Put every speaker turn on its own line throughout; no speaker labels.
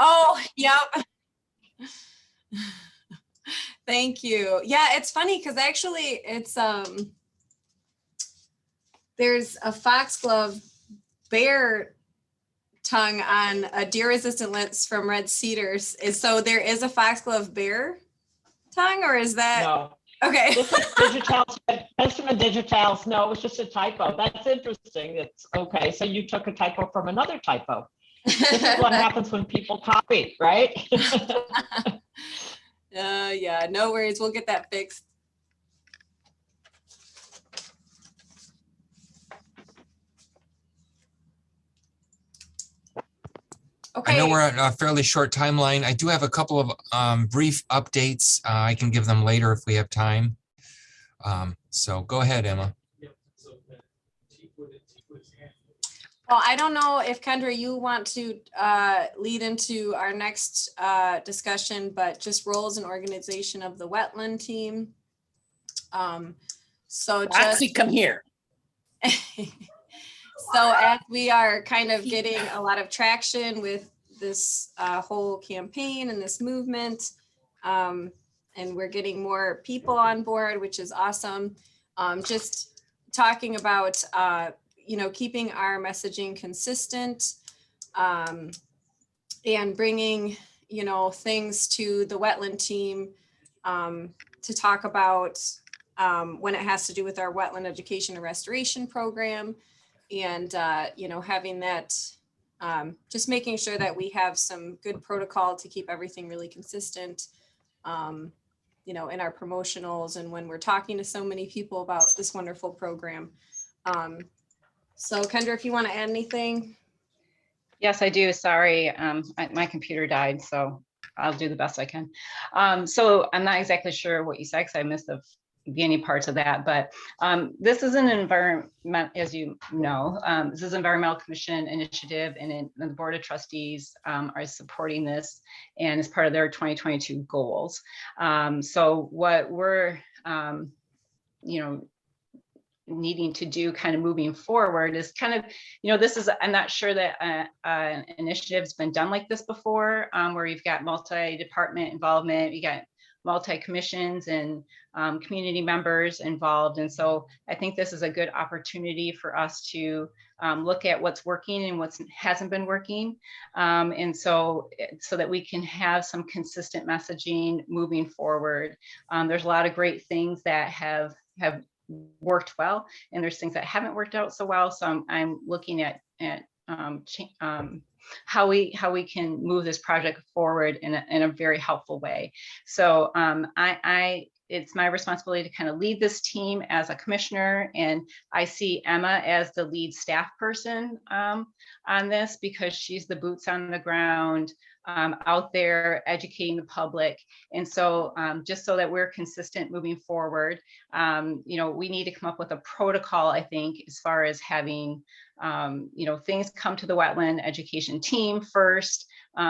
Oh, yep. Thank you. Yeah, it's funny because actually it's there's a foxglove bear tongue on a deer resistant list from Red Cedars. So there is a foxglove bear tongue, or is that
No?
Okay.
This is Digitalis, Testament Digitalis. No, it was just a typo. That's interesting. It's okay. So you took a typo from another typo. This is what happens when people copy, right?
Yeah, no worries. We'll get that fixed. Okay.
I know we're on a fairly short timeline. I do have a couple of brief updates. I can give them later if we have time. So go ahead, Emma.
Well, I don't know if Kendra, you want to lead into our next discussion, but just roles and organization of the wetland team. So just
come here.
So as we are kind of getting a lot of traction with this whole campaign and this movement, and we're getting more people on board, which is awesome. Just talking about, keeping our messaging consistent, and bringing, things to the wetland team to talk about when it has to do with our wetland education and restoration program. And, having that, just making sure that we have some good protocol to keep everything really consistent, in our promotionals and when we're talking to so many people about this wonderful program. So Kendra, if you want to add anything.
Yes, I do. Sorry, my computer died, so I'll do the best I can. So I'm not exactly sure what you said because I missed the beginning parts of that, but this is an environment, as you know, this is Environmental Commission initiative, and the Board of Trustees are supporting this and as part of their 2022 goals. So what we're, needing to do kind of moving forward is kind of, this is, I'm not sure that an initiative's been done like this before, where you've got multi-department involvement, you got multi-commissions and community members involved. And so I think this is a good opportunity for us to look at what's working and what hasn't been working. And so that we can have some consistent messaging moving forward. There's a lot of great things that have worked well, and there's things that haven't worked out so well. So I'm looking at how we can move this project forward in a very helpful way. So it's my responsibility to kind of lead this team as a commissioner, and I see Emma as the lead staff person on this because she's the boots on the ground, out there educating the public. And so just so that we're consistent moving forward, we need to come up with a protocol, I think, as far as having things come to the wetland education team first.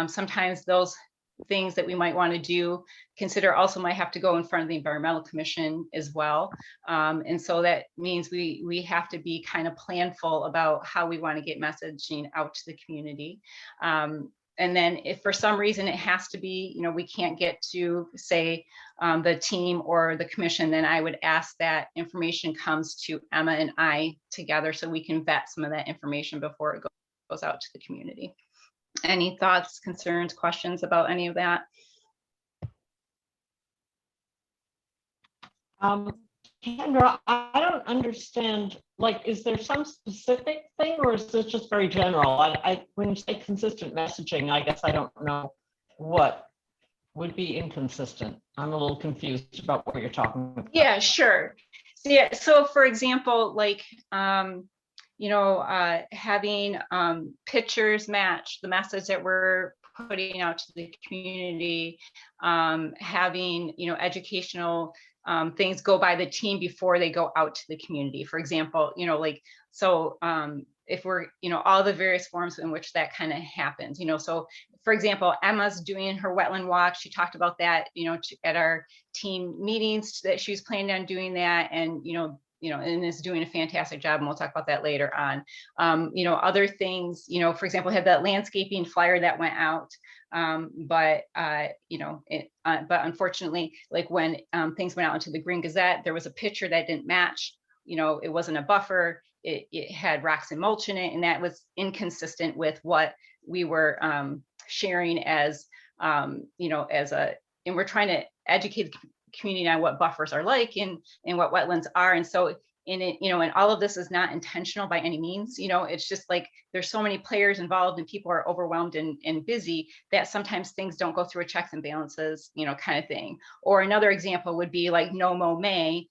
Sometimes those things that we might want to do, consider also might have to go in front of the Environmental Commission as well. And so that means we have to be kind of planful about how we want to get messaging out to the community. And then if for some reason it has to be, we can't get to say the team or the commission, then I would ask that information comes to Emma and I together so we can vet some of that information before it goes out to the community. Any thoughts, concerns, questions about any of that?
Kendra, I don't understand, is there some specific thing or is this just very general? When you say consistent messaging, I guess I don't know what would be inconsistent. I'm a little confused about what you're talking about.
Yeah, sure. So for example, having pictures match the message that we're putting out to the community, having, educational things go by the team before they go out to the community. For example, if we're, all the various forms in which that kind of happens, so for example, Emma's doing her wetland walk. She talked about that, at our team meetings that she was planning on doing that. And, and is doing a fantastic job, and we'll talk about that later on. Other things, for example, had that landscaping flyer that went out. But unfortunately, like when things went out into the Green Gazette, there was a picture that didn't match. It wasn't a buffer. It had rocks and mulch in it, and that was inconsistent with what we were sharing as, and we're trying to educate the community on what buffers are like and what wetlands are. And so and all of this is not intentional by any means. It's just like there's so many players involved and people are overwhelmed and busy that sometimes things don't go through a checks and balances, kind of thing. Or another example would be like No Mow May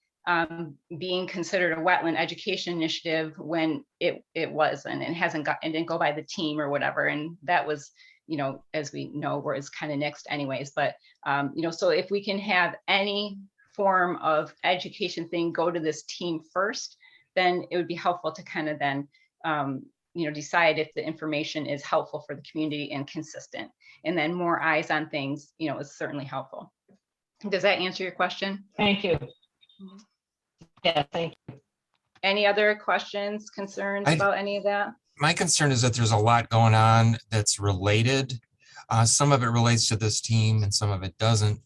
being considered a wetland education initiative when it wasn't, and didn't go by the team or whatever. And that was, as we know, was kind of next anyways. But, so if we can have any form of education thing go to this team first, then it would be helpful to kind of then, decide if the information is helpful for the community and consistent. And then more eyes on things, is certainly helpful. Does that answer your question?
Thank you. Yeah, thank you.
Any other questions, concerns about any of that?
My concern is that there's a lot going on that's related. Some of it relates to this team and some of it doesn't.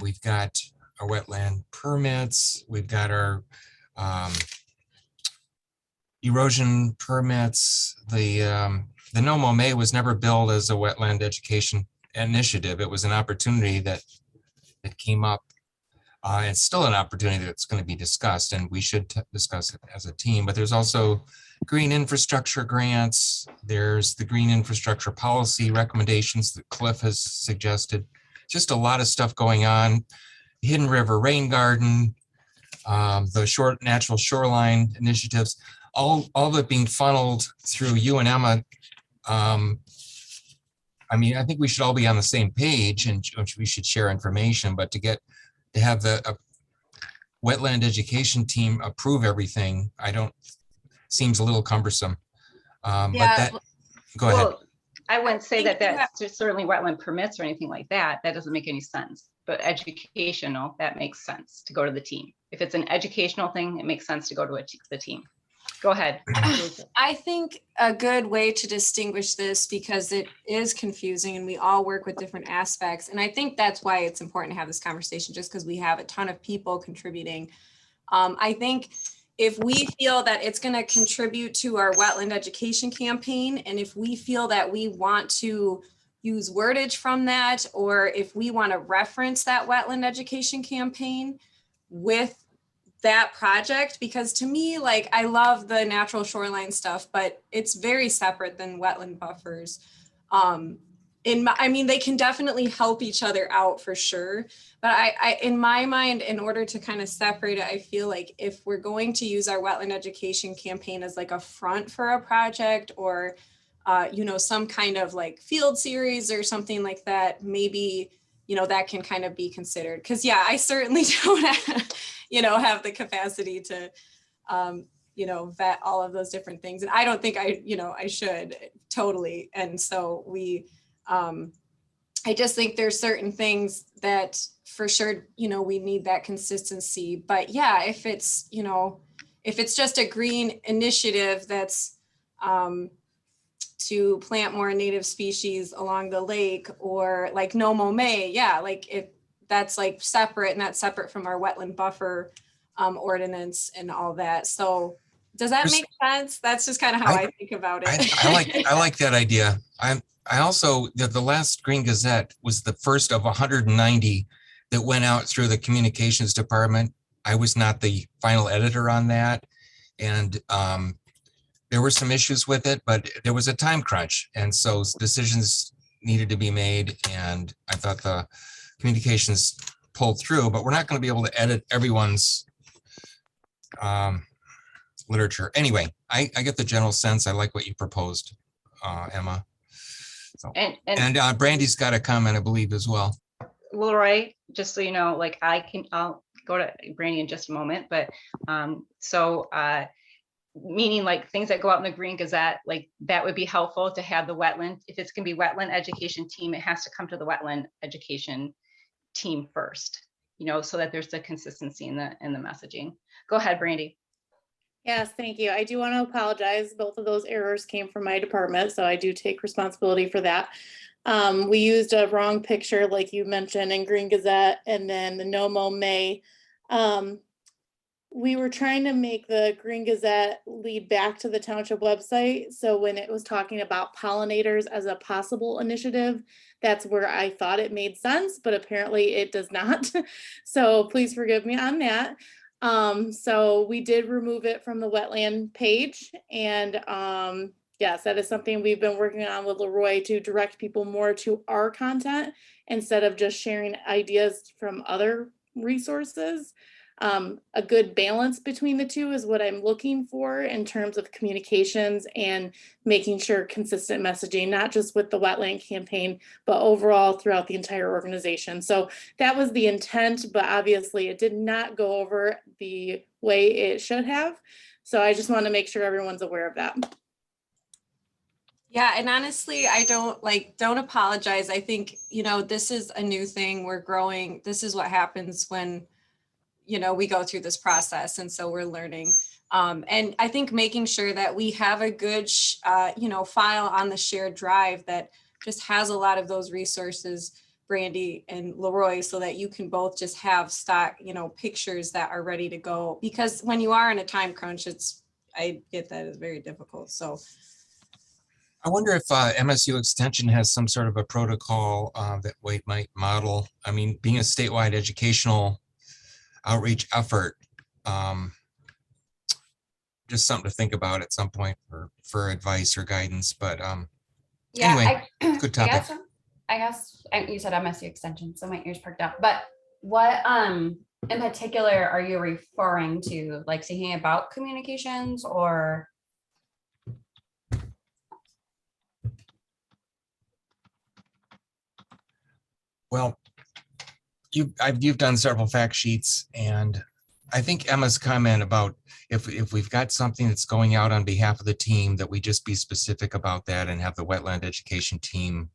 We've got our wetland permits. We've got our erosion permits. The No Mow May was never billed as a wetland education initiative. It was an opportunity that came up. It's still an opportunity that's going to be discussed, and we should discuss it as a team. But there's also green infrastructure grants. There's the green infrastructure policy recommendations that Cliff has suggested. Just a lot of stuff going on. Hidden River Rain Garden, the natural shoreline initiatives, all of it being funneled through you and Emma. I mean, I think we should all be on the same page and we should share information, but to have the wetland education team approve everything, seems a little cumbersome. But that, go ahead.
Well, I wouldn't say that's certainly wetland permits or anything like that. That doesn't make any sense. But educational, that makes sense to go to the team. If it's an educational thing, it makes sense to go to the team. Go ahead.
I think a good way to distinguish this, because it is confusing and we all work with different aspects. And I think that's why it's important to have this conversation, just because we have a ton of people contributing. I think if we feel that it's going to contribute to our wetland education campaign, and if we feel that we want to use wordage from that, or if we want to reference that wetland education campaign with that project, because to me, like, I love the natural shoreline stuff, but it's very separate than wetland buffers. I mean, they can definitely help each other out for sure. But I, in my mind, in order to kind of separate it, I feel like if we're going to use our wetland education campaign as like a front for a project, or, some kind of like field series or something like that, maybe, that can kind of be considered. Cause yeah, I certainly don't have the capacity to, vet all of those different things. And I don't think I should totally. And so I just think there's certain things that for sure, we need that consistency. But yeah, if it's just a green initiative that's to plant more native species along the lake, or like No Mow May, yeah, like if that's like separate, and that's separate from our wetland buffer ordinance and all that. So does that make sense? That's just kind of how I think about it.
I like that idea. I also, the last Green Gazette was the first of 190 that went out through the communications department. I was not the final editor on that. And there were some issues with it, but there was a time crunch. And so decisions needed to be made. And I thought the communications pulled through, but we're not going to be able to edit everyone's literature. Anyway, I get the general sense. I like what you proposed, Emma. So, and Brandy's got a comment, I believe, as well.
Leroy, just so you know, like I'll go to Brandy in just a moment, but meaning like things that go out in the Green Gazette, like that would be helpful to have the wetland. If it's gonna be wetland education team, it has to come to the wetland education team first. so that there's the consistency in the messaging. Go ahead, Brandy.
Yes, thank you. I do want to apologize. Both of those errors came from my department, so I do take responsibility for that. We used a wrong picture, like you mentioned, in Green Gazette, and then the NOMO May. We were trying to make the Green Gazette lead back to the township website. So when it was talking about pollinators as a possible initiative, that's where I thought it made sense, but apparently it does not. So please forgive me on that. So we did remove it from the wetland page, and yes, that is something we've been working on with Leroy to direct people more to our content instead of just sharing ideas from other resources. A good balance between the two is what I'm looking for in terms of communications and making sure consistent messaging, not just with the wetland campaign, but overall throughout the entire organization. So that was the intent, but obviously it did not go over the way it should have. So I just want to make sure everyone's aware of that.
Yeah, and honestly, I don't apologize. I think, this is a new thing. We're growing. This is what happens when we go through this process. And so we're learning. And I think making sure that we have a good, file on the shared drive that just has a lot of those resources, Brandy and Leroy, so that you can both just have stock, pictures that are ready to go. Because when you are in a time crunch, I get that it's very difficult. So
I wonder if MSU Extension has some sort of a protocol that we might model. I mean, being a statewide educational outreach effort, just something to think about at some point for advice or guidance. But
yeah,
anyway, good topic.
I guess you said MSU Extension, so my ears perked up. But what in particular are you referring to? Like thinking about communications or?
Well, you've done several fact sheets, and I think Emma's comment about if we've got something that's going out on behalf of the team, that we just be specific about that and have the wetland education team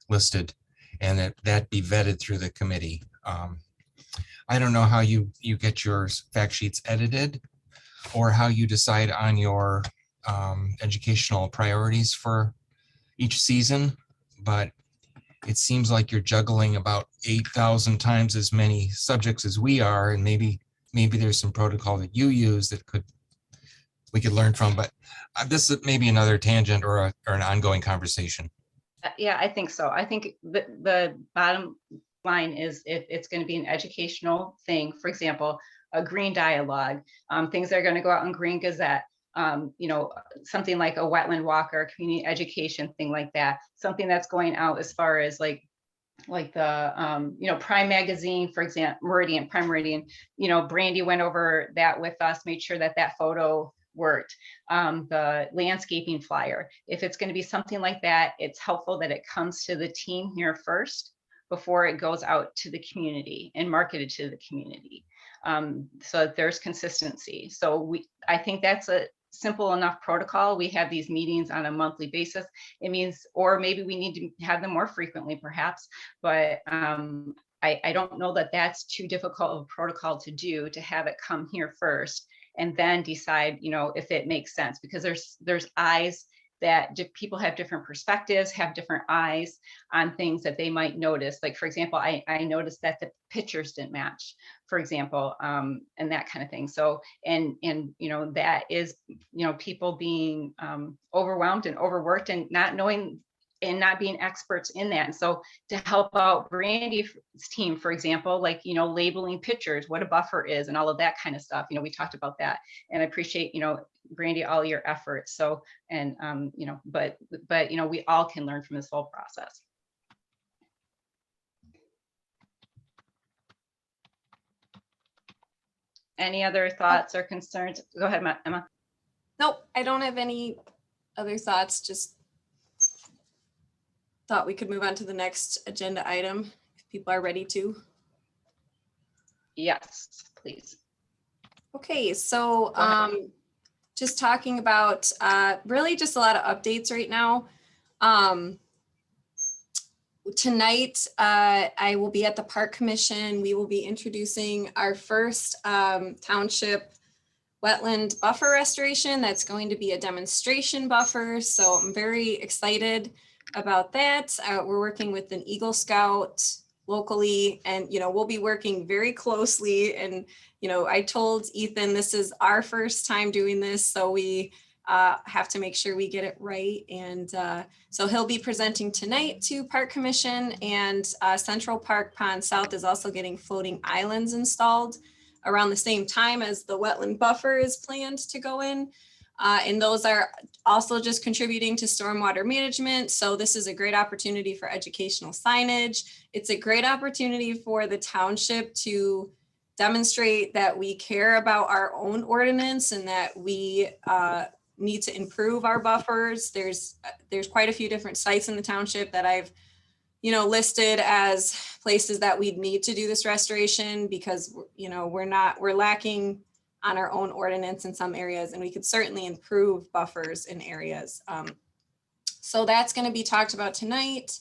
listed, and that be vetted through the committee. I don't know how you get your fact sheets edited or how you decide on your educational priorities for each season, but it seems like you're juggling about 8,000 times as many subjects as we are, and maybe there's some protocol that you use that we could learn from. But this is maybe another tangent or an ongoing conversation.
Yeah, I think so. I think the bottom line is it's going to be an educational thing. For example, a green dialogue, things that are going to go out in Green Gazette. Something like a wetland walk or a community education thing like that, something that's going out as far as like the Prime magazine, for example, Prime Meridian, Brandy went over that with us, made sure that photo worked. The landscaping flyer, if it's going to be something like that, it's helpful that it comes to the team here first before it goes out to the community and marketed to the community, so that there's consistency. So I think that's a simple enough protocol. We have these meetings on a monthly basis. It means, or maybe we need to have them more frequently perhaps, but I don't know that that's too difficult of a protocol to do, to have it come here first and then decide, if it makes sense, because there's eyes that people have different perspectives, have different eyes on things that they might notice. Like, for example, I noticed that the pictures didn't match, for example, and that kind of thing. So, and that is, people being overwhelmed and overworked and not knowing and not being experts in that. And so to help out Brandy's team, for example, like, labeling pictures, what a buffer is and all of that kind of stuff, we talked about that. And I appreciate, Brandy, all your efforts. So, and, but, we all can learn from this whole process. Any other thoughts or concerns? Go ahead, Emma.
nope, I don't have any other thoughts. Just thought we could move on to the next agenda item if people are ready to.
Yes, please.
Okay, so just talking about really just a lot of updates right now. tonight, I will be at the Park Commission. We will be introducing our first township wetland buffer restoration. That's going to be a demonstration buffer. So I'm very excited about that. We're working with an Eagle Scout locally, and we'll be working very closely. And I told Ethan this is our first time doing this, so we have to make sure we get it right. And so he'll be presenting tonight to Park Commission, and Central Park Pond South is also getting floating islands installed around the same time as the wetland buffer is planned to go in. And those are also just contributing to stormwater management. So this is a great opportunity for educational signage. It's a great opportunity for the township to demonstrate that we care about our own ordinance and that we need to improve our buffers. There's quite a few different sites in the township that I've listed as places that we'd need to do this restoration, because we're lacking on our own ordinance in some areas, and we could certainly improve buffers in areas. So that's going to be talked about tonight,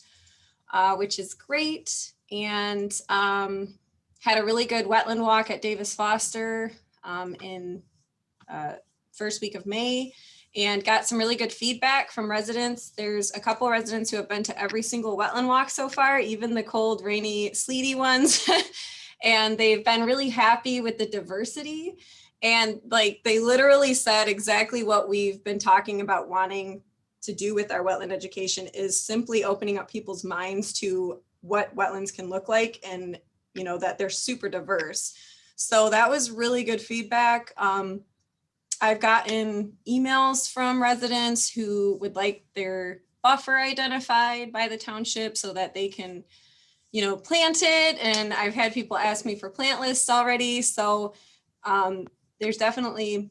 which is great. And had a really good wetland walk at Davis Foster in first week of May, and got some really good feedback from residents. There's a couple of residents who have been to every single wetland walk so far, even the cold, rainy, sleety ones. And they've been really happy with the diversity. And they literally said exactly what we've been talking about wanting to do with our wetland education, is simply opening up people's minds to what wetlands can look like, and that they're super diverse. So that was really good feedback. I've gotten emails from residents who would like their buffer identified by the township so that they can, plant it. And I've had people ask me for plant lists already. So there's definitely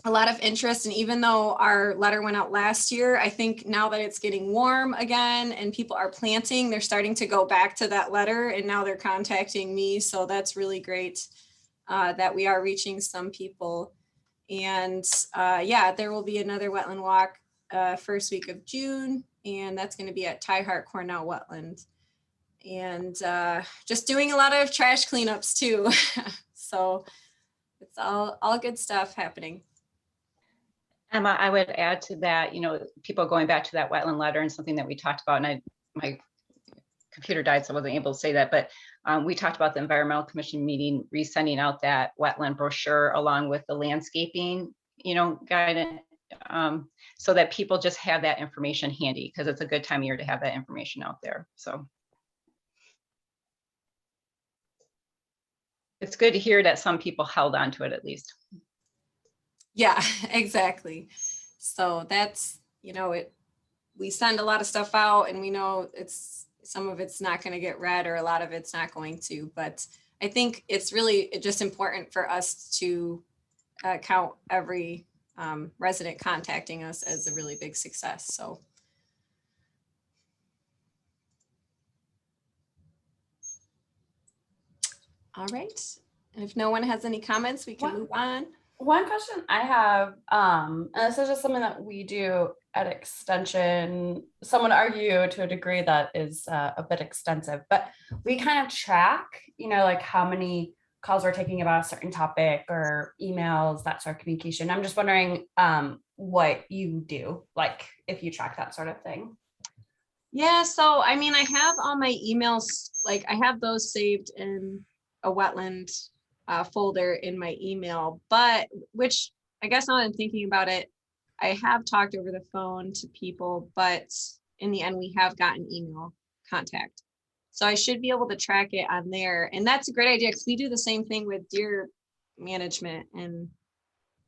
a lot of interest. And even though our letter went out last year, I think now that it's getting warm again and people are planting, they're starting to go back to that letter, and now they're contacting me. So that's really great that we are reaching some people. And there will be another wetland walk first week of June, and that's going to be at Tyhart Cornell Wetland. And just doing a lot of trash cleanups too. So it's all good stuff happening.
Emma, I would add to that, people going back to that wetland letter, and something that we talked about, and my computer died, so I wasn't able to say that, but we talked about the Environmental Commission meeting, resending out that wetland brochure along with the landscaping, guidance, so that people just have that information handy, because it's a good time of year to have that information out there. So it's good to hear that some people held on to it at least.
Yeah, exactly. So that's, we send a lot of stuff out, and we know some of it's not going to get read, or a lot of it's not going to, but I think it's really just important for us to count every resident contacting us as a really big success. So. All right. And if no one has any comments, we can move on.
One question I have, and this is just something that we do at Extension. Some would argue to a degree that is a bit extensive, but we kind of track, how many calls we're taking about a certain topic, or emails, that sort of communication. I'm just wondering what you do, if you track that sort of thing.
Yeah, so I have all my emails, I have those saved in a wetland folder in my email, but which I guess now that I'm thinking about it, I have talked over the phone to people, but in the end we have gotten email contact. So I should be able to track it on there. And that's a great idea, because we do the same thing with deer management, and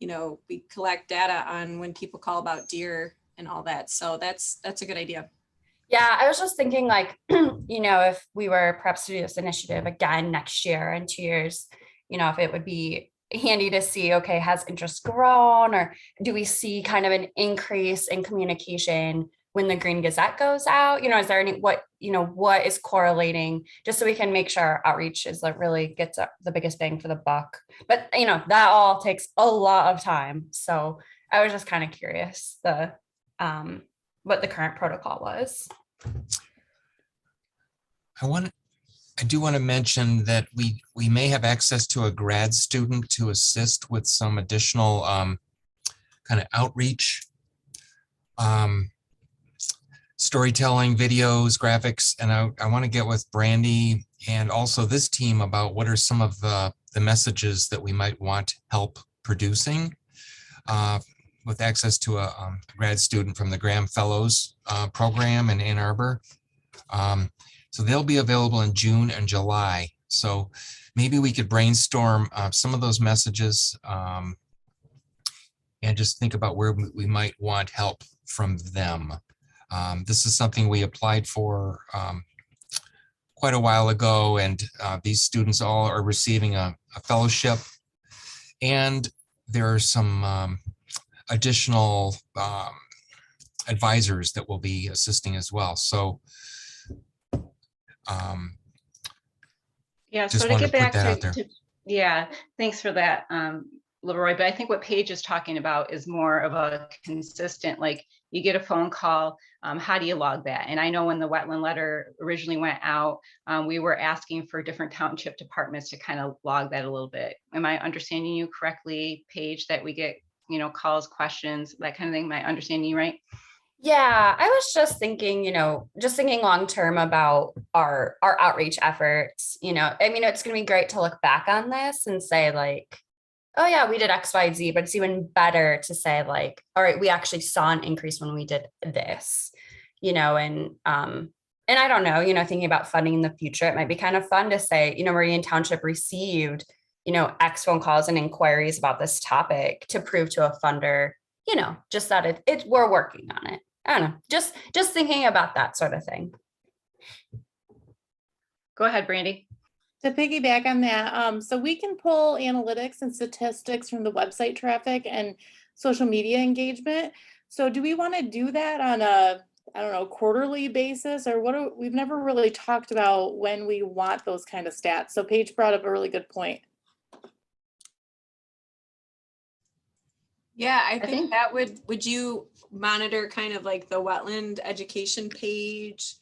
we collect data on when people call about deer and all that. So that's a good idea.
Yeah, I was just thinking if we were perhaps to do this initiative again next year, in 2 years, if it would be handy to see, okay, has interest grown, or do we see kind of an increase in communication when the Green Gazette goes out? Is there what is correlating, just so we can make sure our outreach is really gets the biggest bang for the buck. But that all takes a lot of time. So I was just kind of curious what the current protocol was.
I do want to mention that we may have access to a grad student to assist with some additional kind of outreach, storytelling, videos, graphics, and I want to get with Brandy and also this team about what are some of the messages that we might want help producing with access to a grad student from the Graham Fellows program in Ann Arbor. So they'll be available in June and July. So maybe we could brainstorm some of those messages and just think about where we might want help from them. This is something we applied for quite a while ago, and these students all are receiving a fellowship. And there are some additional advisors that will be assisting as well. So
Yeah,
just
so to
wanted
get
to put
back
that out there.
yeah, thanks for that, Leroy. But I think what Paige is talking about is more of a consistent, like you get a phone call, how do you log that? And I know when the wetland letter originally went out, we were asking for different township departments to kind of log that a little bit. Am I understanding you correctly, Paige, that we get, calls, questions, that kind of thing? Am I understanding you right?
Yeah, I was just thinking, just thinking long term about our outreach efforts. I mean, it's going to be great to look back on this and say like, oh yeah, we did X, Y, Z, but it's even better to say like, all right, we actually saw an increase when we did this, and I don't know, thinking about funding in the future, it might be kind of fun to say, Meridian Township received, X phone calls and inquiries about this topic to prove to a funder, just that we're working on it. I don't know, just thinking about that sort of thing.
Go ahead, Brandy.
To piggyback on that, so we can pull analytics and statistics from the website traffic and social media engagement. So do we want to do that on a, I don't know, quarterly basis, or we've never really talked about when we want those kind of stats. So Paige brought up a really good point.
Yeah, I think that would you monitor kind of like the wetland education page,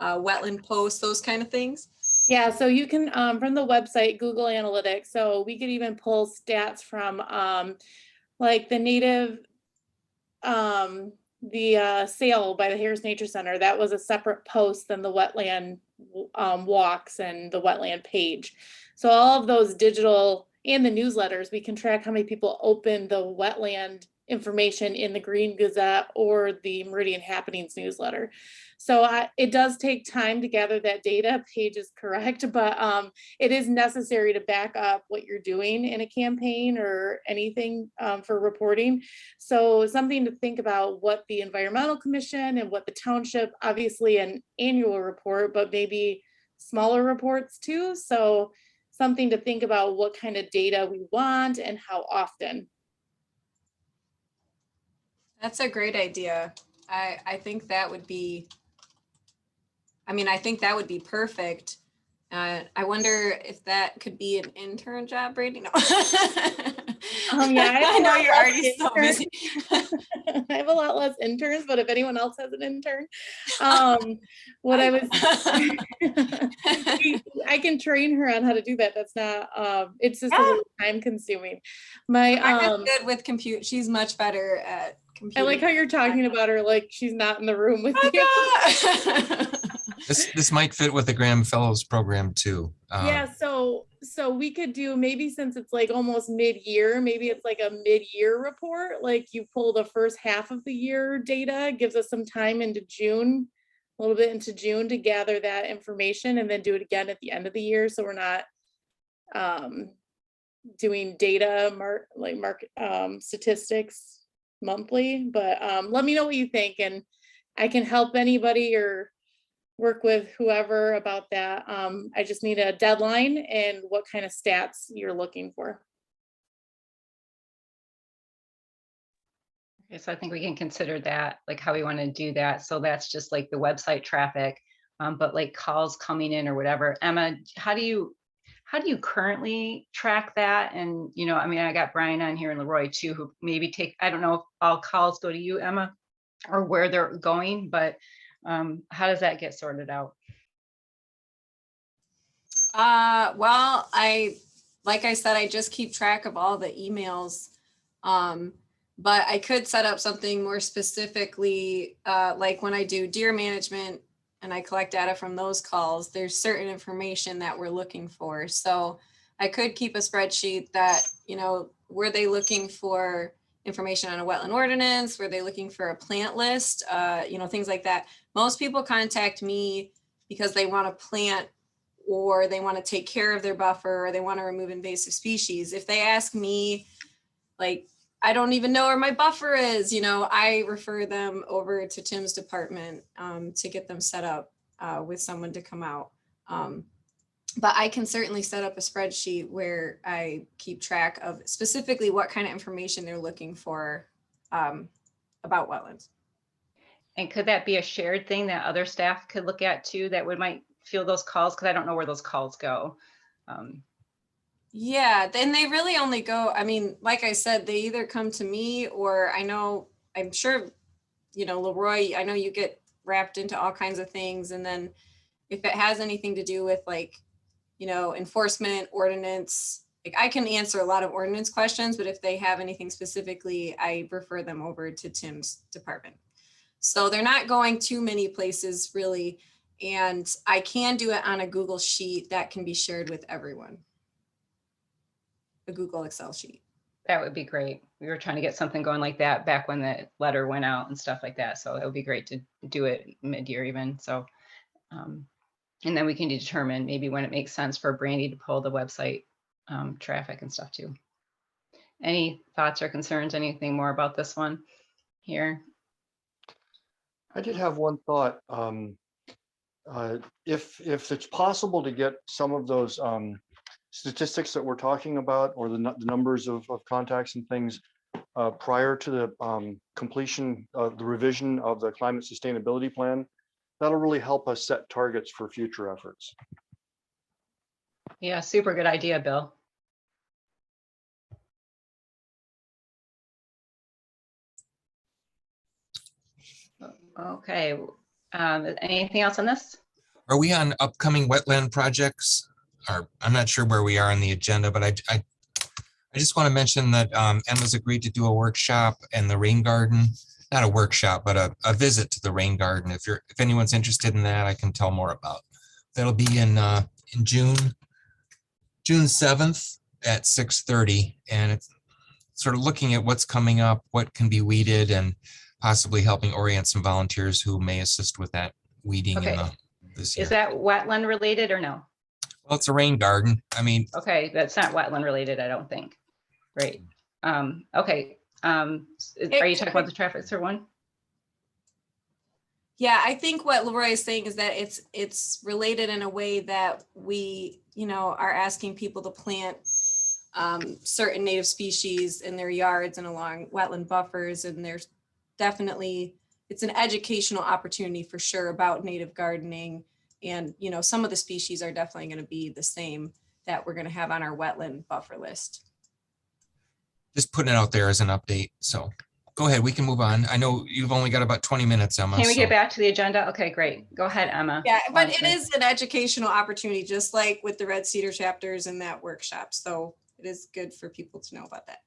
wetland posts, those kind of things?
Yeah, so you can, from the website, Google Analytics, so we could even pull stats from like the native, the sale by the Harris Nature Center. That was a separate post than the wetland walks and the wetland page. So all of those digital and the newsletters, we can track how many people open the wetland information in the Green Gazette or the Meridian Happenings newsletter. So it does take time to gather that data. Paige is correct, but it is necessary to back up what you're doing in a campaign or anything for reporting. So something to think about what the Environmental Commission and what the township, obviously an annual report, but maybe smaller reports too. So something to think about what kind of data we want and how often.
That's a great idea. I think that would be, I think that would be perfect. I wonder if that could be an intern job, Brady? No.
Yeah,
I know you're already so busy.
I have a lot less interns, but if anyone else has an intern, what I was, I can train her on how to do that. That's not, it's just a little time consuming.
I'm good with compute. She's much better at computing.
I like how you're talking about her like she's not in the room with you.
This might fit with the Graham Fellows program too.
Yeah, so we could do, maybe since it's like almost mid-year, maybe it's like a mid-year report, like you pull the first half of the year data, gives us some time into June, a little bit into June to gather that information, and then do it again at the end of the year, so we're not doing data statistics monthly. But let me know what you think, and I can help anybody or work with whoever about that. I just need a deadline and what kind of stats you're looking for.
Okay, so I think we can consider that, like how we want to do that. So that's just like the website traffic, but like calls coming in or whatever. Emma, how do you currently track that? And, I got Brian on here and Leroy too, who maybe take, I don't know if all calls go to you, Emma, or where they're going, but how does that get sorted out?
Well, like I said, I just keep track of all the emails. But I could set up something more specifically, like when I do deer management and I collect data from those calls, there's certain information that we're looking for. So I could keep a spreadsheet that, were they looking for information on a wetland ordinance? Were they looking for a plant list? Things like that. Most people contact me because they want to plant, or they want to take care of their buffer, or they want to remove invasive species. If they ask me, like, I don't even know where my buffer is, I refer them over to Tim's department to get them set up with someone to come out. But I can certainly set up a spreadsheet where I keep track of specifically what kind of information they're looking for about wetlands.
And could that be a shared thing that other staff could look at too, that might field those calls? Because I don't know where those calls go.
Yeah, then they really only go, like I said, they either come to me, or I'm sure, Leroy, I know you get wrapped into all kinds of things. And then if it has anything to do with enforcement, ordinance, I can answer a lot of ordinance questions, but if they have anything specifically, I refer them over to Tim's department. So they're not going too many places really. And I can do it on a Google sheet that can be shared with everyone. A Google Excel sheet.
That would be great. We were trying to get something going like that back when the letter went out and stuff like that. So it would be great to do it mid-year even. So, and then we can determine maybe when it makes sense for Brandy to pull the website traffic and stuff too. Any thoughts or concerns, anything more about this one here?
I did have one thought. If it's possible to get some of those statistics that we're talking about, or the numbers of contacts and things prior to the completion of the revision of the climate sustainability plan, that'll really help us set targets for future efforts.
Yeah, super good idea, Bill. Okay, anything else on this?
Are we on upcoming wetland projects? Or I'm not sure where we are on the agenda, but I just want to mention that Emma's agreed to do a workshop in the rain garden, not a workshop, but a visit to the rain garden. If anyone's interested in that, I can tell more about. That'll be in June 7th at 6:30, and it's sort of looking at what's coming up, what can be weeded, and possibly helping orient some volunteers who may assist with that weeding
Okay.
this year.
Is that wetland related or no?
Well, it's a rain garden.
Okay, that's not wetland related, I don't think. Great. Okay. Are you talking about the traffic through one?
Yeah, I think what Leroy is saying is that it's related in a way that we, are asking people to plant certain native species in their yards and along wetland buffers. And there's definitely, it's an educational opportunity for sure about native gardening. And, some of the species are definitely going to be the same that we're going to have on our wetland buffer list.
Just putting it out there as an update. So go ahead, we can move on. I know you've only got about 20 minutes, Emma.
Can we get back to the agenda? Okay, great. Go ahead, Emma.
Yeah, but it is an educational opportunity, just like with the Red Cedar chapters and that workshop. So it is good for people to know about that.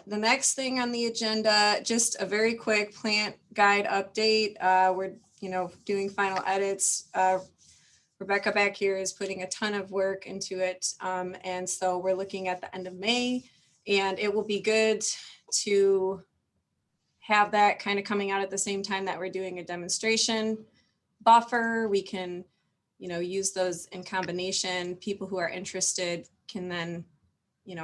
The next thing on the agenda, just a very quick plant guide update. We're doing final edits. Rebecca back here is putting a ton of work into it. And so we're looking at the end of May, and it will be good to have that kind of coming out at the same time that we're doing a demonstration buffer. We can, use those in combination. People who are interested can then,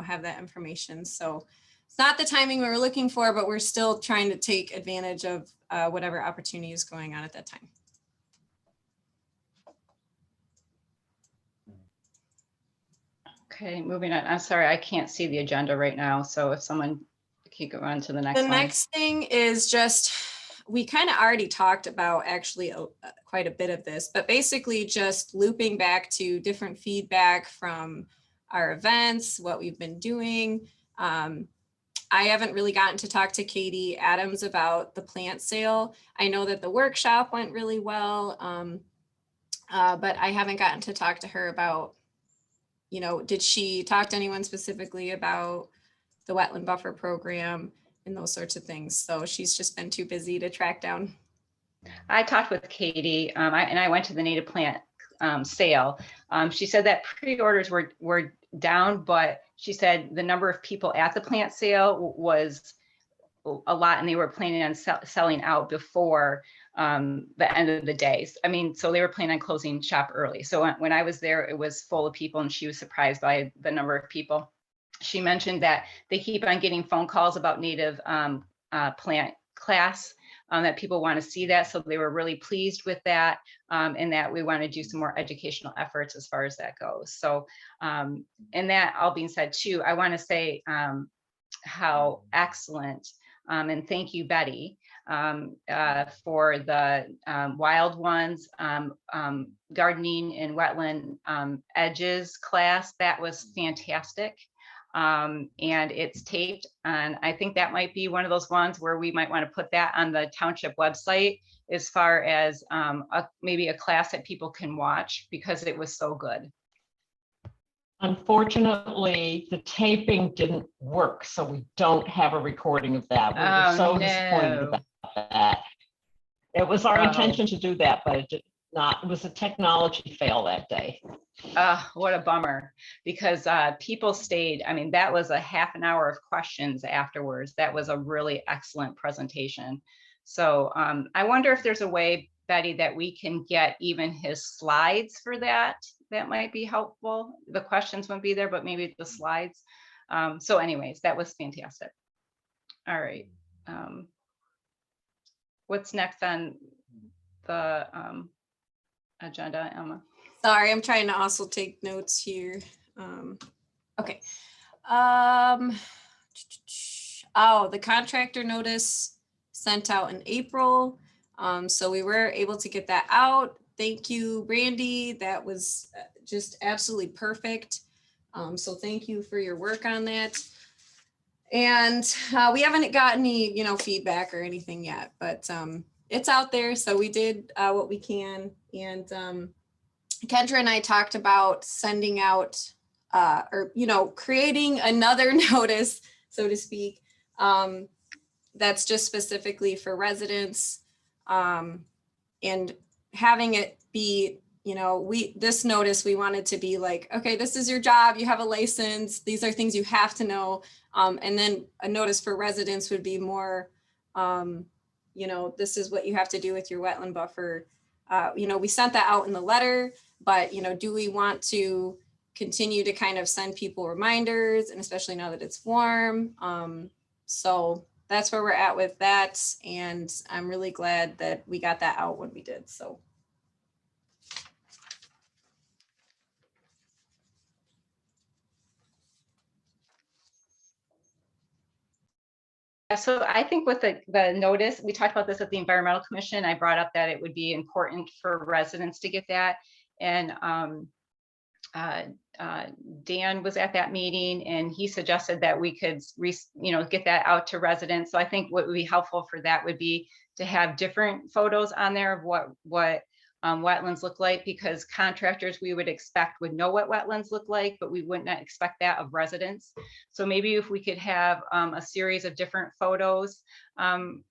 have that information. So it's not the timing we were looking for, but we're still trying to take advantage of whatever opportunity is going on at that time.
Okay, moving on. I'm sorry, I can't see the agenda right now. So if someone can go on to the next
The
one.
next thing is just, we kind of already talked about actually quite a bit of this, but basically just looping back to different feedback from our events, what we've been doing. I haven't really gotten to talk to Katie Adams about the plant sale. I know that the workshop went really well. But I haven't gotten to talk to her about, did she talk to anyone specifically about the wetland buffer program and those sorts of things? So she's just been too busy to track down.
I talked with Katie, and I went to the native plant sale. She said that pre-orders were down, but she said the number of people at the plant sale was a lot, and they were planning on selling out before the end of the day. I mean, so they were planning on closing shop early. So when I was there, it was full of people, and she was surprised by the number of people. She mentioned that they keep on getting phone calls about native plant class, that people want to see that. So they were really pleased with that, and that we want to do some more educational efforts as far as that goes. So, and that all being said too, I want to say how excellent, and thank you, Betty, for the wild ones, gardening and wetland edges class. That was fantastic. And it's taped, and I think that might be one of those ones where we might want to put that on the township website as far as maybe a class that people can watch, because it was so good.
Unfortunately, the taping didn't work, so we don't have a recording of that. We were so disappointed about that. It was our intention to do that, but it did not. It was a technology fail that day.
What a bummer, because people stayed. I mean, that was a half an hour of questions afterwards. That was a really excellent presentation. So I wonder if there's a way, Betty, that we can get even his slides for that. That might be helpful. The questions won't be there, but maybe the slides. So anyways, that was fantastic. All right. What's next on the agenda, Emma?
Sorry, I'm trying to also take notes here. Okay. Oh, the contractor notice sent out in April. So we were able to get that out. Thank you, Brandy. That was just absolutely perfect. So thank you for your work on that. And we haven't got any, feedback or anything yet, but it's out there. So we did what we can. And Kendra and I talked about sending out creating another notice, so to speak, that's just specifically for residents, and having it be, this notice, we wanted to be like, okay, this is your job, you have a license, these are things you have to know. And then a notice for residents would be more, this is what you have to do with your wetland buffer. We sent that out in the letter, but, do we want to continue to kind of send people reminders, and especially now that it's warm? So that's where we're at with that. And I'm really glad that we got that out when we did. So.
So I think with the notice, we talked about this at the Environmental Commission. I brought up that it would be important for residents to get that. And Dan was at that meeting, and he suggested that we could, get that out to residents. So I think what would be helpful for that would be to have different photos on there of what wetlands look like, because contractors we would expect would know what wetlands look like, but we wouldn't expect that of residents. So maybe if we could have a series of different photos, on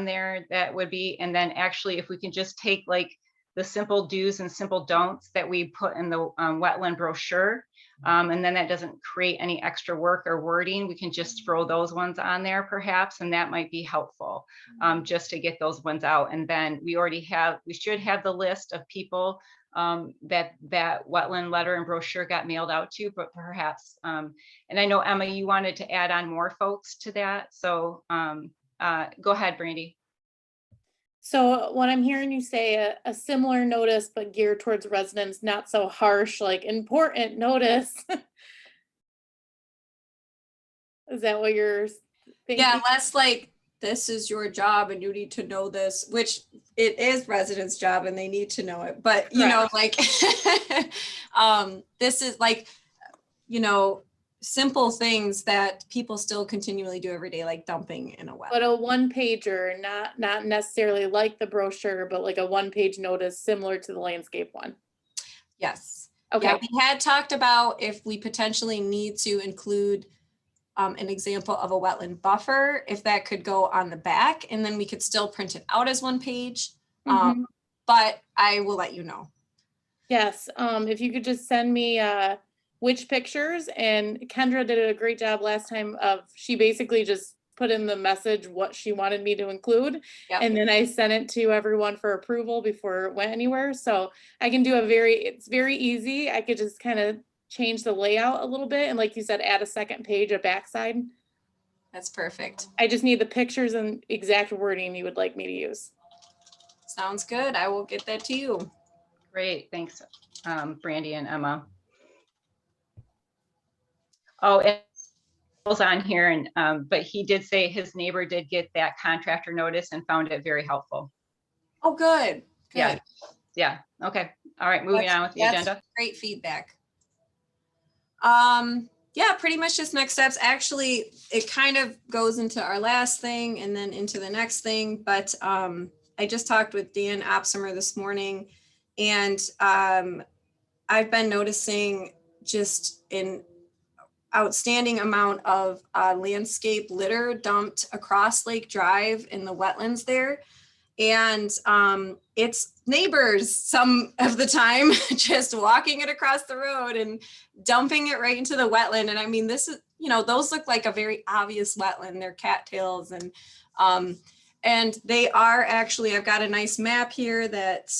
there, that would be, and then actually if we can just take like the simple do's and simple don'ts that we put in the wetland brochure, and then that doesn't create any extra work or wording, we can just throw those ones on there perhaps, and that might be helpful, just to get those ones out. And then we should have the list of people that wetland letter and brochure got mailed out to, but perhaps, and I know Emma, you wanted to add on more folks to that. So go ahead, Brandy.
So what I'm hearing you say, a similar notice, but geared towards residents, not so harsh, like important notice. Is that what you're thinking?
Yeah, less like, this is your job and you need to know this, which it is residents' job and they need to know it. But, like, this is like, simple things that people still continually do every day, like dumping in a well.
But a one pager, not necessarily like the brochure, but like a one-page notice similar to the landscape one.
Yes.
Okay.
Yeah, we had talked about if we potentially need to include an example of a wetland buffer, if that could go on the back, and then we could still print it out as one page.
Mhm.
But I will let you know.
Yes, if you could just send me which pictures, and Kendra did a great job last time of, she basically just put in the message what she wanted me to include.
Yep.
And then I sent it to everyone for approval before it went anywhere. So I can do it's very easy. I could just kind of change the layout a little bit. And like you said, add a second page, a backside.
That's perfect.
I just need the pictures and exact wording you would like me to use.
Sounds good. I will get that to you.
Great, thanks, Brandy and Emma. Oh, and was on here, and but he did say his neighbor did get that contractor notice and found it very helpful.
Oh, good. Good.
Yeah. Yeah. Okay. All right. Moving on with the
That's
agenda.
great feedback. Yeah, pretty much just next steps. Actually, it kind of goes into our last thing and then into the next thing. But I just talked with Dan Opsimer this morning, and I've been noticing just an outstanding amount of landscape litter dumped across Lake Drive in the wetlands there. And it's neighbors some of the time just walking it across the road and dumping it right into the wetland. And I mean, this is, those look like a very obvious wetland. They're cattails, and they are actually, I've got a nice map here that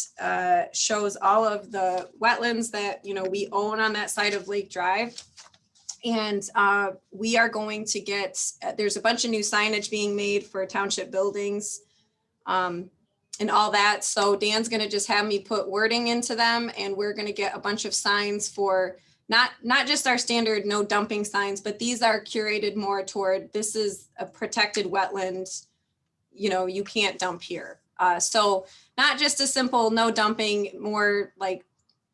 shows all of the wetlands that, we own on that side of Lake Drive. And we are going to get, there's a bunch of new signage being made for township buildings and all that. So Dan's going to just have me put wording into them, and we're going to get a bunch of signs for not just our standard no dumping signs, but these are curated more toward, this is a protected wetland, you can't dump here. So not just a simple no dumping, more like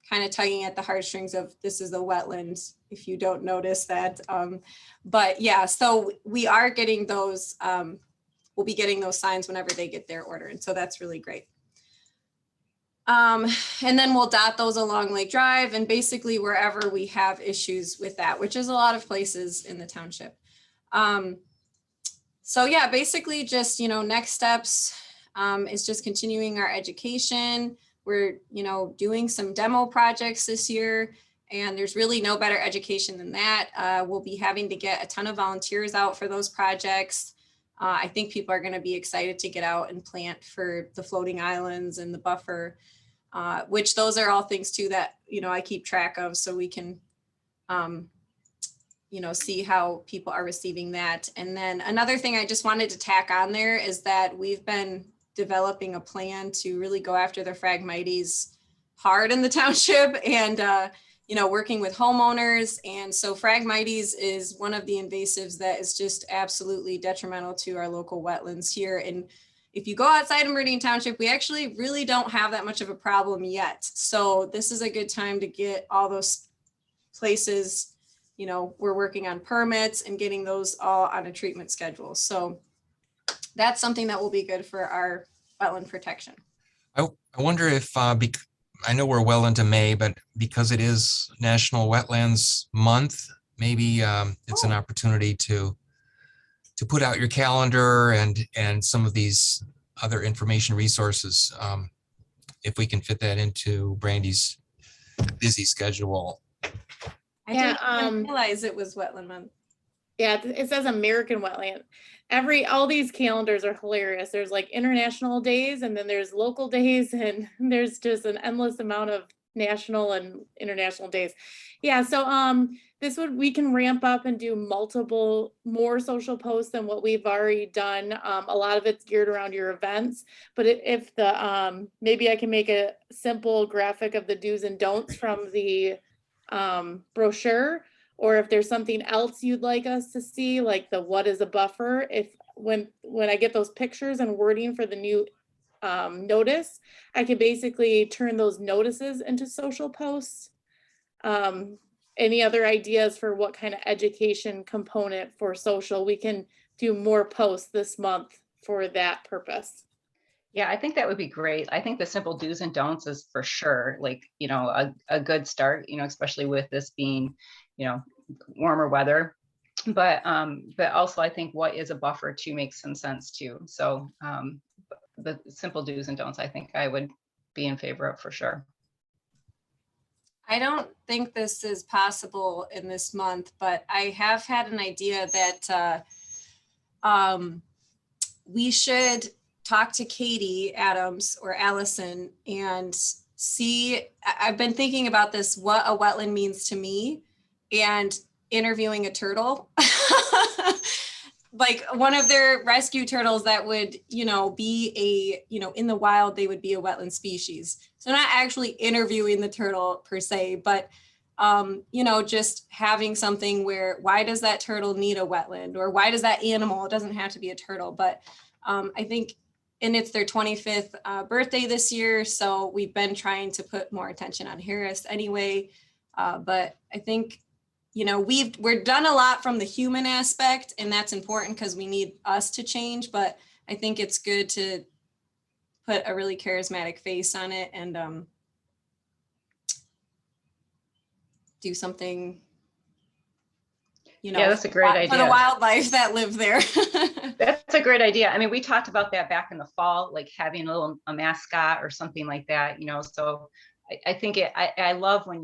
kind of tugging at the heartstrings of this is a wetland, if you don't notice that. But yeah, so we are getting those, we'll be getting those signs whenever they get their order. And so that's really great. And then we'll dot those along Lake Drive and basically wherever we have issues with that, which is a lot of places in the township. So yeah, basically just, next steps is just continuing our education. We're, doing some demo projects this year, and there's really no better education than that. We'll be having to get a ton of volunteers out for those projects. I think people are going to be excited to get out and plant for the floating islands and the buffer, which those are all things too that, I keep track of, so we can, see how people are receiving that. And then another thing I just wanted to tack on there is that we've been developing a plan to really go after the Phragmites hard in the township, and working with homeowners. And so Phragmites is one of the invasives that is just absolutely detrimental to our local wetlands here. And if you go outside of Meridian Township, we actually really don't have that much of a problem yet. So this is a good time to get all those places, we're working on permits and getting those all on a treatment schedule. So that's something that will be good for our wetland protection.
I wonder if, I know we're well into May, but because it is National Wetlands Month, maybe it's an opportunity to put out your calendar and some of these other information resources, if we can fit that into Brandy's busy schedule.
I didn't even realize it was Wetland Month.
Yeah, it says American Wetland. All these calendars are hilarious. There's like international days, and then there's local days, and there's just an endless amount of national and international days. Yeah, so we can ramp up and do more social posts than what we've already done. A lot of it's geared around your events, but if maybe I can make a simple graphic of the do's and don'ts from the brochure. Or if there's something else you'd like us to see, like the what is a buffer, when I get those pictures and wording for the new notice, I can basically turn those notices into social posts. And any other ideas for what kind of education component for social? We can do more posts this month for that purpose.
Yeah, I think that would be great. I think the simple do's and don'ts is for sure, like, a good start, especially with this being, warmer weather. But also I think what is a buffer too makes some sense too. So the simple do's and don'ts, I think I would be in favor of for sure.
I don't think this is possible in this month, but I have had an idea that we should talk to Katie Adams or Allison and see, I've been thinking about this, what a wetland means to me, and interviewing a turtle. Like one of their rescue turtles that would, be in the wild, they would be a wetland species. So not actually interviewing the turtle per se, but, just having something where, why does that turtle need a wetland? Or why does that animal, it doesn't have to be a turtle, but I think, and it's their 25th birthday this year. So we've been trying to put more attention on Harris anyway. But I think, we're done a lot from the human aspect, and that's important because we need us to change. But I think it's good to put a really charismatic face on it and do something,
Yeah, that's a great idea.
For the wildlife that live there.
That's a great idea. I mean, we talked about that back in the fall, like having a mascot or something like that, so I think I love when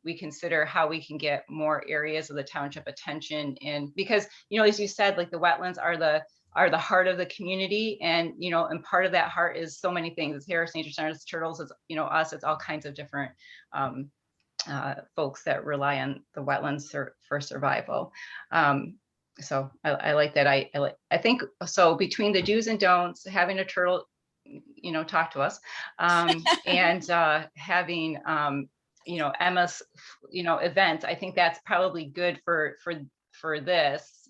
we consider how we can get more areas of the township attention, and because, as you said, like the wetlands are the heart of the community, and and part of that heart is so many things. It's Harris Nature Center, it's turtles, it's us, it's all kinds of different folks that rely on the wetlands for survival. So I like that. I think so. Between the do's and don'ts, having a turtle, talk to us, and having Emma's event, I think that's probably good for this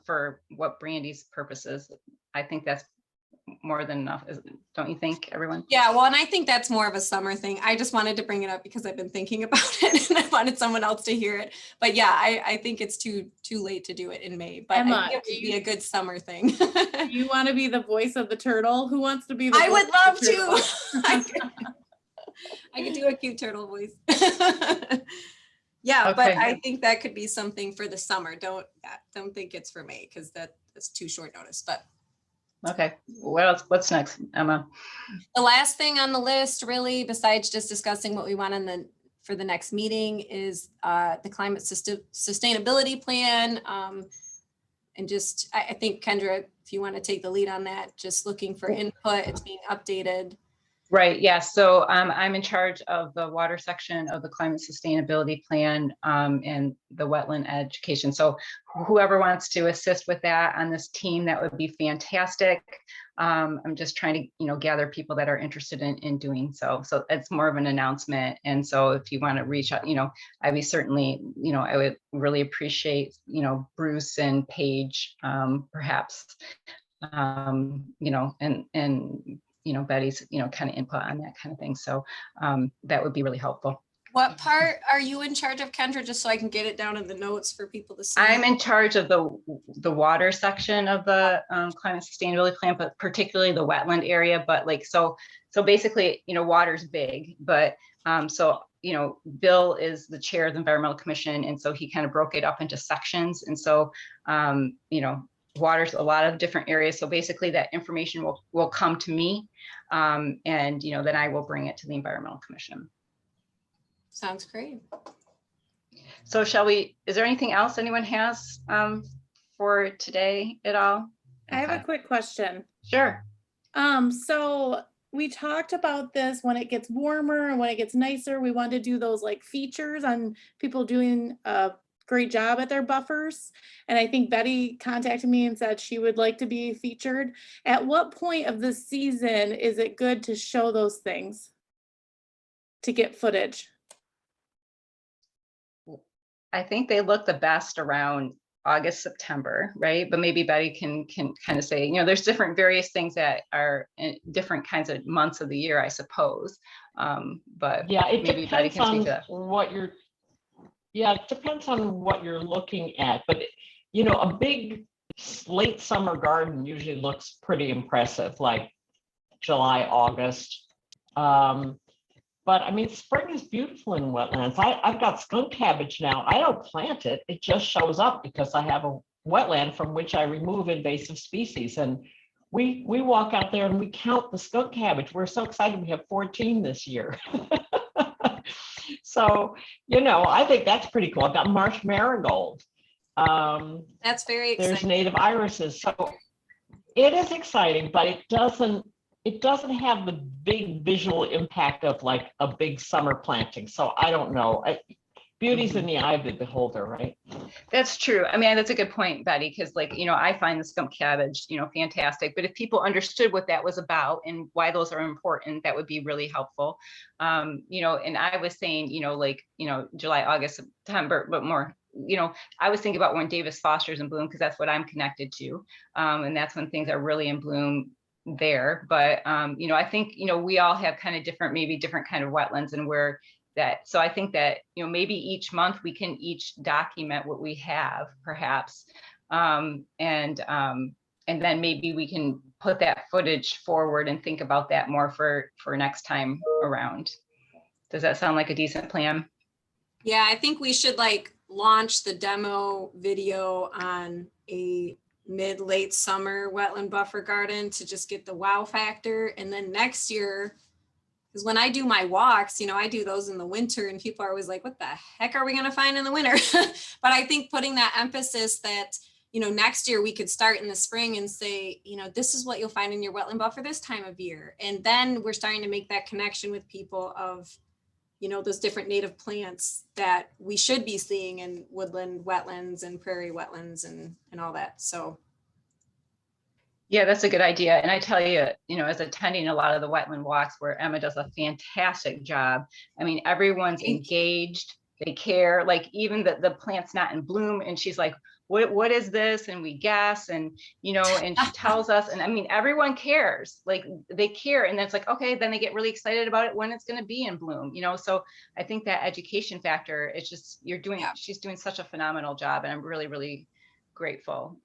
for what Brandy's purpose is. I think that's more than enough, don't you think, everyone?
Yeah, well, and I think that's more of a summer thing. I just wanted to bring it up because I've been thinking about it and I wanted someone else to hear it. But yeah, I think it's too late to do it in May, but
Emma,
I think it would be a good summer thing.
Do you want to be the voice of the turtle? Who wants to be the
I
voice
would
of
love
the turtle?
to. I could do a cute turtle voice. Yeah,
Okay.
but I think that could be something for the summer. Don't think it's for May because that's too short notice. But
Okay, what else? What's next, Emma?
the last thing on the list, really, besides just discussing what we want for the next meeting, is the climate sustainability plan. And just, I think, Kendra, if you want to take the lead on that, just looking for input, it's being updated.
Right, yeah, so I'm in charge of the water section of the climate sustainability plan and the wetland education. So whoever wants to assist with that on this team, that would be fantastic. I'm just trying to, gather people that are interested in doing so. So it's more of an announcement. And so if you want to reach out, I'd be certainly, I would really appreciate, Bruce and Paige, perhaps, and Betty's, kind of input on that kind of thing. So that would be really helpful.
What part are you in charge of, Kendra, just so I can get it down in the notes for people to see?
I'm in charge of the water section of the climate sustainability plan, but particularly the wetland area. But so basically, water's big, but Bill is the chair of the Environmental Commission. And so he kind of broke it up into sections. And so, water's a lot of different areas. So basically that information will come to me and, then I will bring it to the Environmental Commission.
Sounds great.
So is there anything else anyone has for today at all?
I have a quick question.
Sure.
So we talked about this when it gets warmer and when it gets nicer, we want to do those like features on people doing a great job at their buffers. And I think Betty contacted me and said she would like to be featured. At what point of the season is it good to show those things to get footage?
I think they look the best around August, September, right? But maybe Betty can kind of say, there's different various things that are in different kinds of months of the year, I suppose. But
Yeah, it
maybe Betty
depends
can speak
on
to that.
what you're Yeah, it depends on what you're looking at, but you know, a big late summer garden usually looks pretty impressive, like July, August. But I mean, spring is beautiful in wetlands. I've got skunk cabbage now. I don't plant it. It just shows up because I have a wetland from which I remove invasive species. And we walk out there and we count the skunk cabbage. We're so excited. We have 14 this year. So, you know, I think that's pretty cool. I've got marsh marigold.
That's very
There's
exciting.
native irises. So it is exciting, but it doesn't have the big visual impact of like a big summer planting. So I don't know. Beauty's in the eye of the beholder, right?
That's true. I mean, that's a good point, Betty, because like, you know, I find the skunk cabbage, you know, fantastic. But if people understood what that was about and why those are important, that would be really helpful. You know, and I was saying, you know, like, you know, July, August, September, but more, you know, I was thinking about when Davis Foster's in bloom, because that's what I'm connected to. And that's when things are really in bloom there. But, you know, I think, you know, we all have kind of different, maybe different kind of wetlands and where that, so I think that, you know, maybe each month we can each document what we have perhaps. And then maybe we can put that footage forward and think about that more for next time around. Does that sound like a decent plan?
Yeah, I think we should like launch the demo video on a mid-late summer wetland buffer garden to just get the wow factor. And then next year, because when I do my walks, you know, I do those in the winter and people are always like, what the heck are we going to find in the winter? But I think putting that emphasis that, you know, next year we could start in the spring and say, you know, this is what you'll find in your wetland buffer this time of year. And then we're starting to make that connection with people of, you know, those different native plants that we should be seeing in woodland wetlands and prairie wetlands and all that. So
yeah, that's a good idea. And I tell you, you know, as attending a lot of the wetland walks where Emma does a fantastic job. I mean, everyone's engaged, they care, like even the plant's not in bloom. And she's like, what is this? And we guess, and, you know, and she tells us, and I mean, everyone cares, like they care. And that's like, okay, then they get really excited about it when it's going to be in bloom, you know? So I think that education factor, it's just, she's doing such a phenomenal job. And I'm really, really grateful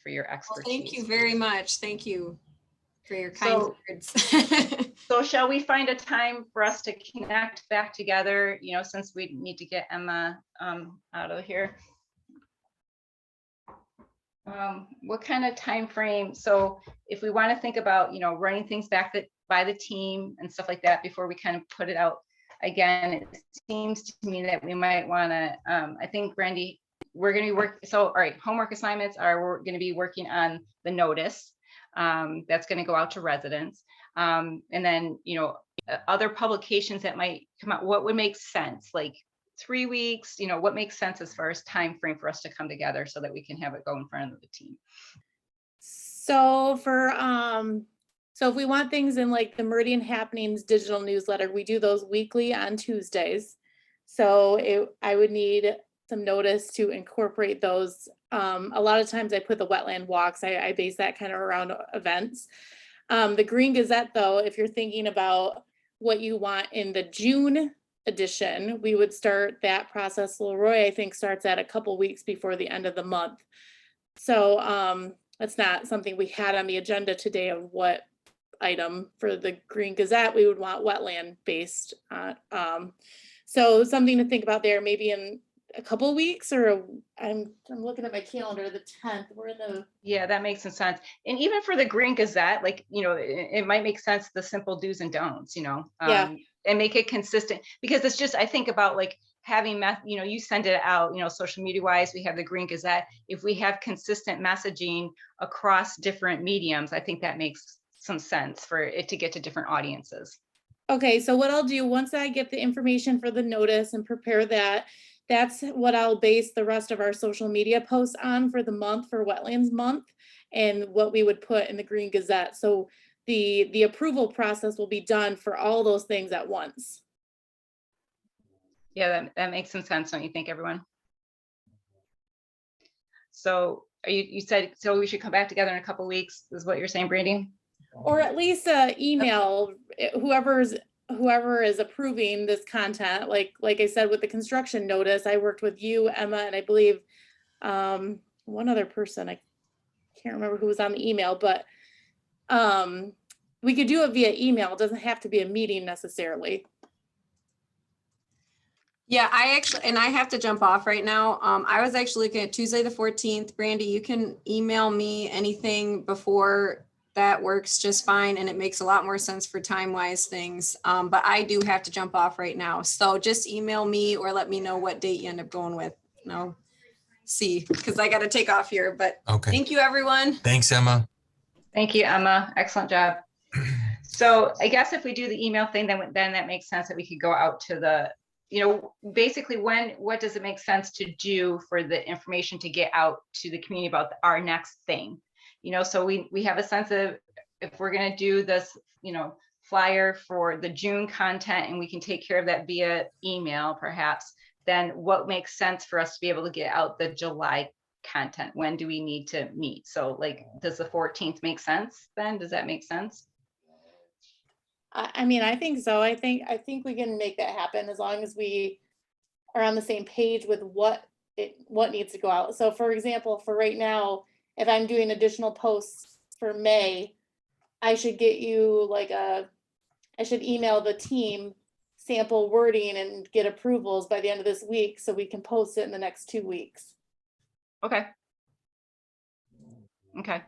for your expertise.
Well, thank you very much. Thank you for your kind words.
So shall we find a time for us to connect back together, you know, since we need to get Emma out of here? What kind of time frame? So if we want to think about, you know, running things back by the team and stuff like that before we kind of put it out again, it seems to me that we might want to, I think, Brandy, we're going to be so all right, homework assignments are, we're going to be working on the notice that's going to go out to residents. And then, you know, other publications that might come out, what would make sense, like 3 weeks, you know, what makes sense as far as time frame for us to come together so that we can have it go in front of the team.
So for so if we want things in like the Meridian Happenings digital newsletter, we do those weekly on Tuesdays. So I would need some notice to incorporate those. A lot of times I put the wetland walks, I base that kind of around events. The Green Gazette, though, if you're thinking about what you want in the June edition, we would start that process. Leroy, I think, starts at a couple weeks before the end of the month. So that's not something we had on the agenda today of what item for the Green Gazette we would want wetland based. So something to think about there, maybe in a couple of weeks, or I'm looking at my calendar, the 10th, we're in the.
Yeah, that makes some sense. And even for the Green Gazette, like, you know, it might make sense, the simple do's and don'ts, you know, and make it consistent, because it's just, I think about like having, you know, you send it out, you know, social media wise, we have the Green Gazette. If we have consistent messaging across different mediums, I think that makes some sense for it to get to different audiences.
Okay, so what I'll do once I get the information for the notice and prepare that, that's what I'll base the rest of our social media posts on for the month, for Wetlands Month, and what we would put in the Green Gazette. So the approval process will be done for all those things at once.
Yeah, that makes some sense, don't you think, everyone? So you said, so we should come back together in a couple of weeks, is what you're saying, Brandy?
Or at least email whoever's whoever is approving this content, like I said, with the construction notice, I worked with you, Emma, and I believe one other person, I can't remember who was on the email, but we could do it via email. It doesn't have to be a meeting necessarily.
Yeah, and I have to jump off right now. I was actually looking at Tuesday, the 14th. Brandy, you can email me anything before that works just fine. And it makes a lot more sense for time-wise things. But I do have to jump off right now. So just email me or let me know what date you end up going with. No, see, because I got to take off here, but
Okay,
thank you, everyone.
thanks, Emma.
Thank you, Emma. Excellent job. So I guess if we do the email thing, then that makes sense that we could go out to the, basically what does it make sense to do for the information to get out to the community about our next thing? So we have a sense of if we're going to do this, flyer for the June content and we can take care of that via email perhaps, then what makes sense for us to be able to get out the July content? When do we need to meet? So like, does the 14th make sense then? Does that make sense?
I mean, I think so. I think we can make that happen as long as we are on the same page with what needs to go out. So for example, for right now, if I'm doing additional posts for May, I should get you I should email the team sample wording and get approvals by the end of this week so we can post it in the next 2 weeks.
Okay. Okay.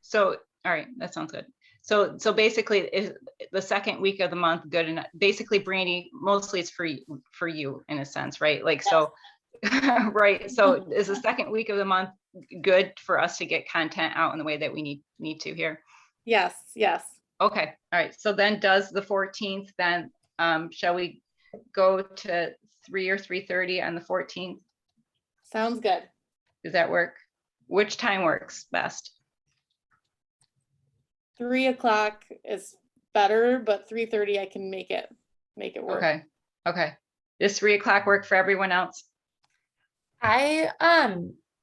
So, all right, that sounds good. So basically, is the second week of the month good enough? Basically, Brandy, mostly it's for you in a sense, right? Like, so, right. So is the second week of the month good for us to get content out in the way that we need to here?
Yes, yes.
Okay. All right. So then does the 14th then, shall we go to 3 or 3:30 on the 14th?
Sounds good.
Does that work? Which time works best?
3 o'clock is better, but 3:30 I can make it work.
Okay. Okay. Does 3 o'clock work for everyone else?
I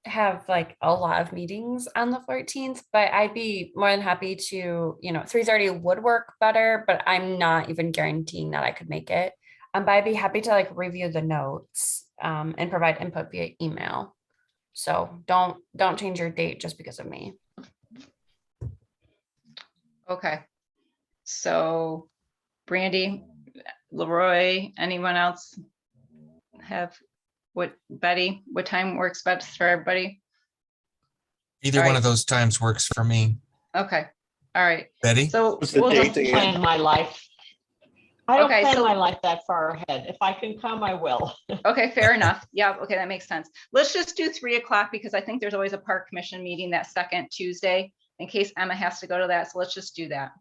have like a lot of meetings on the 14th, but I'd be more than happy to, 3:30 would work better, but I'm not even guaranteeing that I could make it. But I'd be happy to like review the notes and provide input via email. So don't change your date just because of me.
Okay. So Brandy, Leroy, anyone else have Betty, what time works best for everybody?
Either
All
one
right.
of those times works for me.
Okay. All right.
Betty?
So
I
we'll
don't
just,
plan my life. I don't
Okay,
plan
so-
my life that far ahead. If I can come, I will.
okay, fair enough. Yeah, okay, that makes sense. Let's just do 3 o'clock because I think there's always a park commission meeting that second Tuesday in case Emma has to go to that. So let's just do that.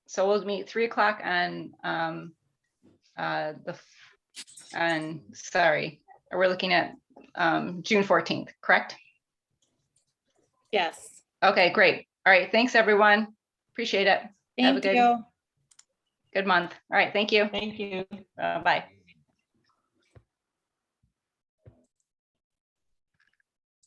So we'll meet 3 o'clock on sorry, we're looking at June 14th, correct?
Yes.
Okay, great. All right, thanks everyone. Appreciate it. Have a
Thank you.
good month. All right, thank you.
Thank you.
Bye.